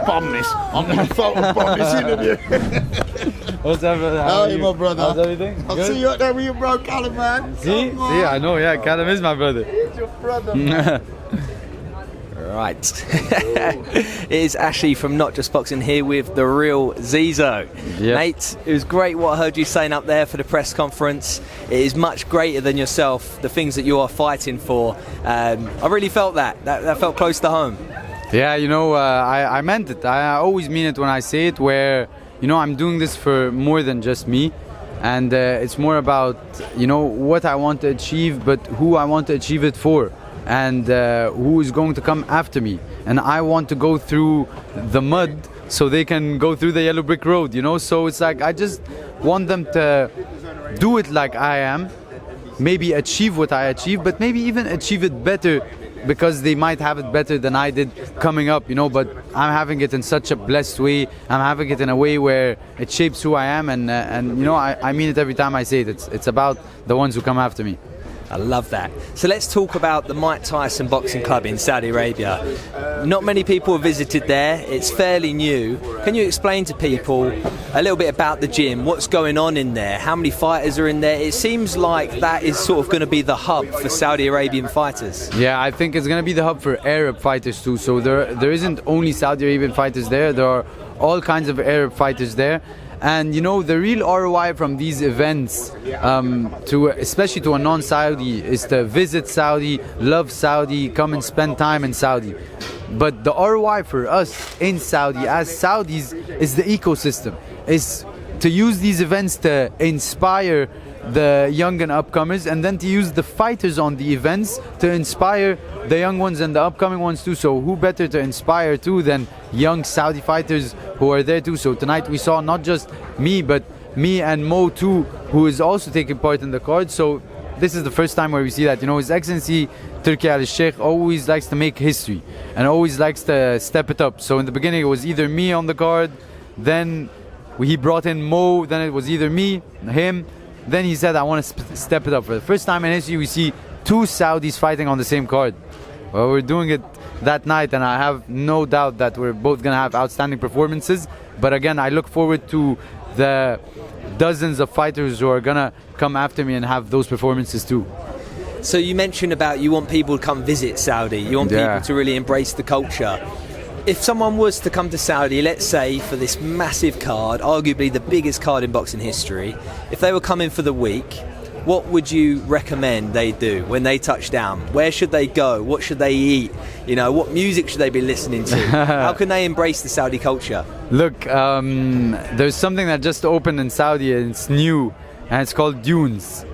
bomb this. I'm going to photo bomb this interview. What's up, brother? How are you, my brother? How's everything? I'll Good? see you out there with your bro, Callum, man. See, I know, yeah, Callum is my brother. He's your brother. Right. It is Ashley from Notjustboxing here with the real Zizo. Yep. Mate, it was great what I heard you saying up there for the press conference. It is much greater than yourself, the things that you are fighting for. I really felt that felt close to home. Yeah, you know, I meant it. I always mean it when I say it, where, you know, I'm doing this for more than just me. And it's more about, you know, what I want to achieve, but who I want to achieve it for. And who is going to come after me. And I want to go through the mud so they can go through the yellow brick road, you know. So it's like, I just want them to do it like I am, maybe achieve what I achieve, but maybe even achieve it better, because they might have it better than I did coming up, you know. But I'm having it in such a blessed way. I'm having it in a way where it shapes who I am, and you know, I mean it every time I say it. It's about the ones who come after me. I love that. So let's talk about the Mike Tyson Boxing Club in Saudi Arabia. Not many people have visited there. It's fairly new. Can you explain to people a little bit about the gym? What's going on in there? How many fighters are in there? It seems like that is sort of going to be the hub for Saudi Arabian fighters. Yeah, I think it's going to be the hub for Arab fighters too. So there isn't only Saudi Arabian fighters there. There are all kinds of Arab fighters there. And you know, the real ROI from these events, especially to a non-Saudi, is to visit Saudi, love Saudi, come and spend time in Saudi. But the ROI for us in Saudi, as Saudis, is the ecosystem. Is to use these events to inspire the young and upcomers, and then to use the fighters on the events to inspire the young ones and the upcoming ones too. So who better to inspire too than young Saudi fighters who are there too. So tonight we saw not just me, but me and Mo too, who is also taking part in the card. So this is the first time where we see that, you know, His Excellency Turki Al-Sheikh always likes to make history and always likes to step it up. So in the beginning it was either me on the card, then he brought in Mo, then it was either me, him. Then he said, I want to step it up. For the first time in history, we see two Saudis fighting on the same card. Well, we're doing it that night, and I have no doubt that we're both going to have outstanding performances. But again, I look forward to the dozens of fighters who are going to come after me and have those performances too. So you mentioned about you want people to come visit Saudi. You want people to really embrace the culture. If someone was to come to Saudi, let's say for this massive card, arguably the biggest card in boxing history, if they were coming for the week, what would you recommend they do when they touch down? Where should they go? What should they eat? You know, what music should they be listening to? How can they embrace the Saudi culture? Look, there's something that just opened in Saudi, and it's new, and it's called Dunes.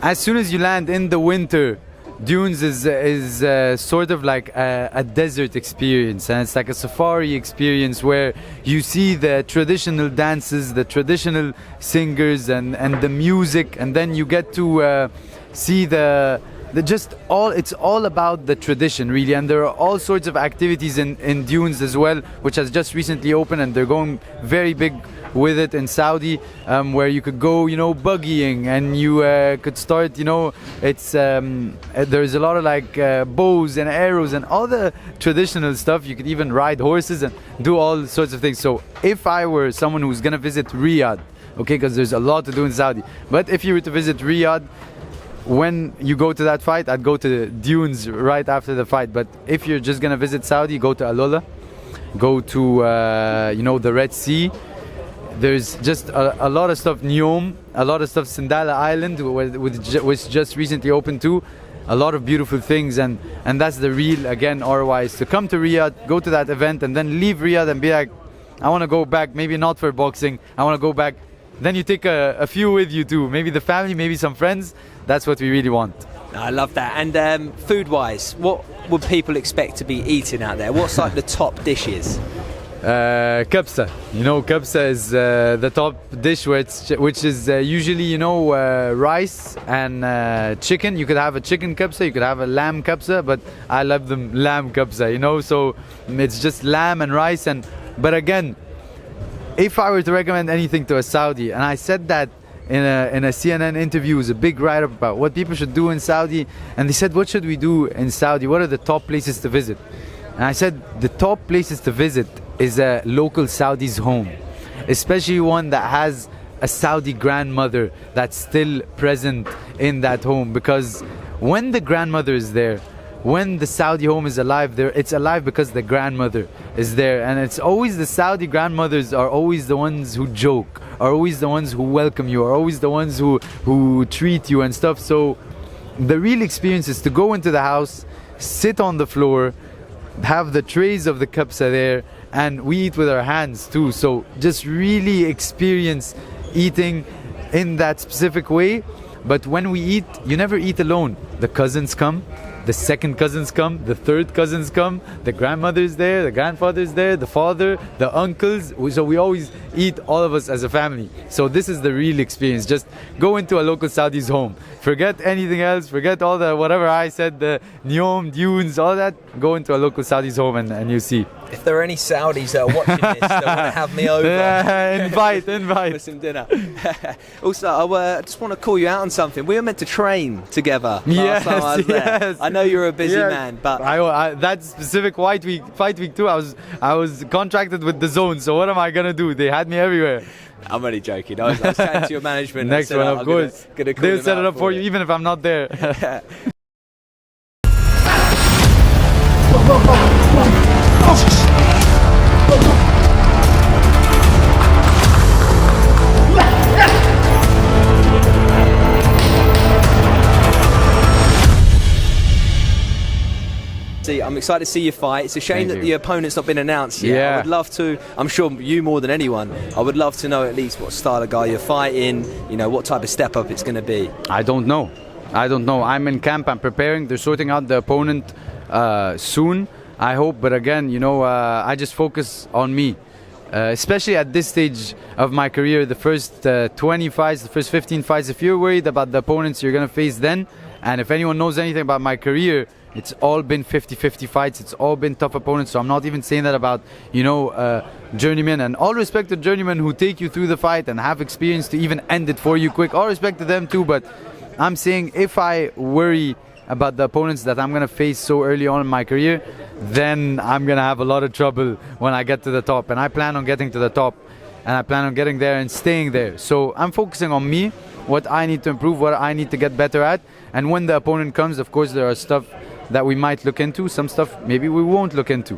As soon as you land in the winter, Dunes is sort of like a desert experience, and it's like a safari experience where you see the traditional dances, the traditional singers, and the music, and then you get to see it's all about the tradition really. And there are all sorts of activities in Dunes as well, which has just recently opened, and they're going very big with it in Saudi, where you could go, you know, buggying, and you could start, you know, it's there's a lot of like bows and arrows and all the traditional stuff. You could even ride horses and do all sorts of things. So if I were someone who's gonna visit Riyadh, okay, because there's a lot to do in Saudi, but if you were to visit Riyadh, when you go to that fight, I'd go to the Dunes right after the fight. But if you're just gonna visit Saudi, go to Alula, go to you know, the Red Sea. There's just a lot of stuff, Neom, a lot of stuff, Sindala Island, which just recently opened too. A lot of beautiful things, and that's the real, again, ROI, is to come to Riyadh, go to that event, and then leave Riyadh and be like, I want to go back, maybe not for boxing, I want to go back. Then you take a few with you too, maybe the family, maybe some friends. That's what we really want. I love that. And food-wise, what would people expect to be eating out there? What's like the top dishes? Kabsa. You know, kabsa is the top dish, which is usually, you know, rice and chicken. You could have a chicken kabsa, you could have a lamb kabsa, but I love them lamb kabsa, you know, so it's just lamb and rice. But again, if I were to recommend anything to a Saudi, and I said that in a CNN interview, it was a big write-up about what people should do in Saudi, and they said, what should we do in Saudi? What are the top places to visit? And I said the top places to visit is a local Saudi's home, especially one that has a Saudi grandmother that's still present in that home, because when the grandmother is there, when the Saudi home is alive there, it's alive because the grandmother is there. And it's always the Saudi grandmothers are always the ones who joke, are always the ones who welcome you, are always the ones who treat you and stuff. So the real experience is to go into the house, sit on the floor, have the trays of the kapsa there, and we eat with our hands too. So just really experience eating in that specific way. But when we eat, you never eat alone. The cousins come, the second cousins come, the third cousins come, the grandmother's there, the grandfather's there, the father, the uncles. So we always eat, all of us as a family. So this is the real experience. Just go into a local Saudi's home. Forget anything else, forget all the whatever I said, the Neom, dunes, all that. Go into a local Saudi's home and you see. If there are any Saudis that are watching this that want to have me over, invite. for some dinner. Also, I just want to call you out on something. We were meant to train together last time I was there. I know you're a busy man, but I that specific fight week 2, I was contracted with the zone. So what am I gonna do? They had me everywhere. I'm only joking. I was chatting to your management. Next one, of course. They'll set it up for you, even if I'm not there. I'm excited to see you fight. It's a shame that the opponent's not been announced yet. Yeah. I would love to, I'm sure you more than anyone, I would love to know at least what style of guy you're fighting, you know, what type of step up it's going to be. I don't know. I'm in camp, I'm preparing. They're sorting out the opponent soon, I hope. But again, you know, I just focus on me. Especially at this stage of my career, the first 20 fights, the first 15 fights, if you're worried about the opponents you're going to face then, and if anyone knows anything about my career, it's all been 50-50 fights. It's all been tough opponents. So I'm not even saying that about, you know, journeymen. And all respect to journeymen who take you through the fight and have experience to even end it for you quick. All respect to them too. But I'm saying if I worry about the opponents that I'm going to face so early on in my career, then I'm going to have a lot of trouble when I get to the top. And I plan on getting to the top. And I plan on getting there and staying there. So I'm focusing on me, what I need to improve, what I need to get better at. And when the opponent comes, of course, there are stuff that we might look into, some stuff maybe we won't look into.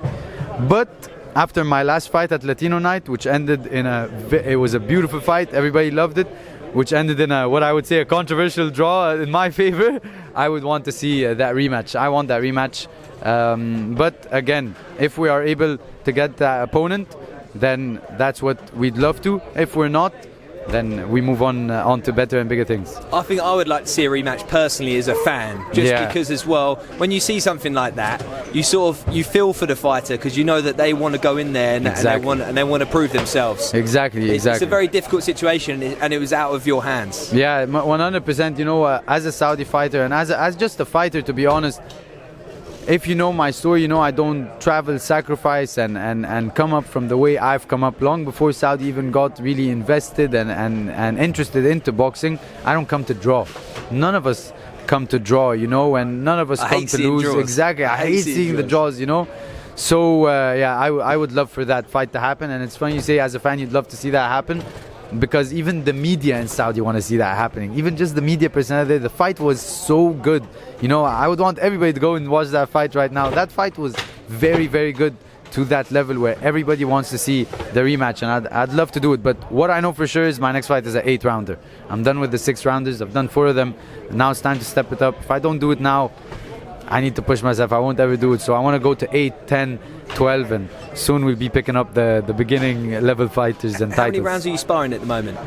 But after my last fight at Latino Night, which ended in it was a beautiful fight, everybody loved it, which ended in what I would say a controversial draw in my favor, I would want to see that rematch. I want that rematch. But again, if we are able to get that opponent, then that's what we'd love to. If we're not, then we move on to better and bigger things. I think I would like to see a rematch personally as a fan, just because as well, when you see something like that, you feel for the fighter because you know that they want to go in there and they want to prove themselves. Exactly. It's a very difficult situation, and it was out of your hands. Yeah, 100%. You know, as a Saudi fighter and as just a fighter, to be honest, if you know my story, you know I don't travel, sacrifice and come up from the way I've come up long before Saudi even got really invested and interested into boxing. I don't come to draw. None of us come to draw, you know, and none of us come to lose. Draws. Exactly. I hate seeing the draws, you know. So yeah, I would love for that fight to happen. And it's funny you say as a fan you'd love to see that happen, because even the media in Saudi want to see that happening. Even just the media personality, the fight was so good. You know, I would want everybody to go and watch that fight right now. That fight was very, very good to that level where everybody wants to see the rematch, and I'd love to do it. But what I know for sure is my next fight is an 8-rounder. I'm done with the 6-rounders. I've done 4 of them. Now it's time to step it up. If I don't do it now, I need to push myself. I won't ever do it. So I want to go to 8, 10, 12, and soon we'll be picking up the beginning level fighters and titles. How many rounds are you sparring at the moment?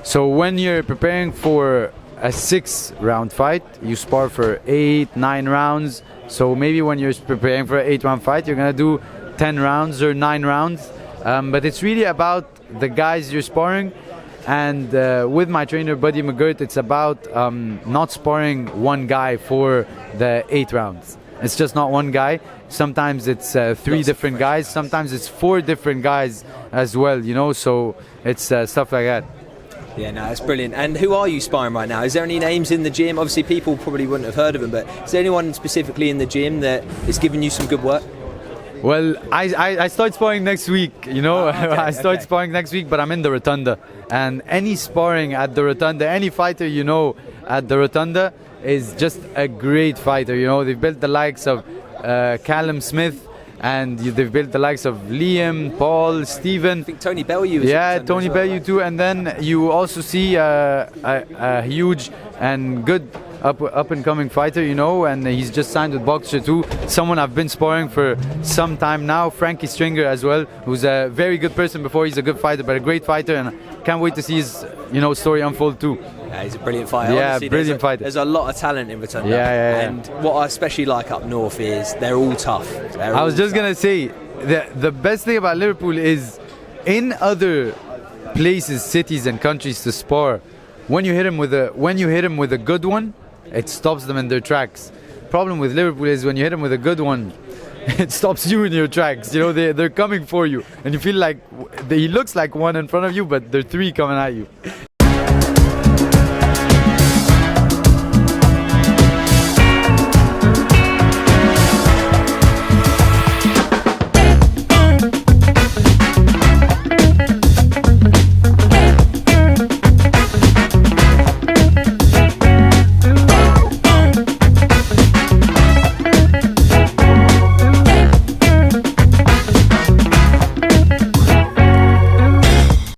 So when you're preparing for a 6-round fight, you spar for 8, 9 rounds. So maybe when you're preparing for an 8-round fight, you're gonna do 10 rounds or 9 rounds. But it's really about the guys you're sparring. And with my trainer Buddy McGirt, it's about not sparring one guy for the 8 rounds. It's just not one guy. Sometimes it's 3 different guys. Sometimes it's 4 different guys as well, you know. So it's stuff like that. Yeah, no, that's brilliant. And who are you sparring right now? Is there any names in the gym? Obviously, people probably wouldn't have heard of them, but is there anyone specifically in the gym that is giving you some good work? Well, I start sparring next week, you know. I start sparring next week, but I'm in the Rotunda. And any sparring at the Rotunda, any fighter you know at the Rotunda is just a great fighter, you know. They've built the likes of Callum Smith, and they've built the likes of Liam, Paul, Stephen. I think Tony Bellew was Tony Bellew too. And then you also see a huge and good up and coming fighter, you know, and he's just signed with Boxer too. Someone I've been sparring for some time now, Frankie Stringer as well, who's a very good person before he's a good fighter, but a great fighter, and can't wait to see his, you know, story unfold too. Yeah, he's a brilliant fighter. Yeah, honestly, brilliant fighter. There's a lot of talent in Rotunda. Yeah. And what I especially like up north is they're all tough. I was just gonna say the best thing about Liverpool is in other places, cities, and countries to spar. When you hit him with a good one, it stops them in their tracks. Problem with Liverpool is when you hit him with a good one, it stops you in your tracks. You know, they're coming for you, and you feel like he looks like one in front of you, but there are three coming at you.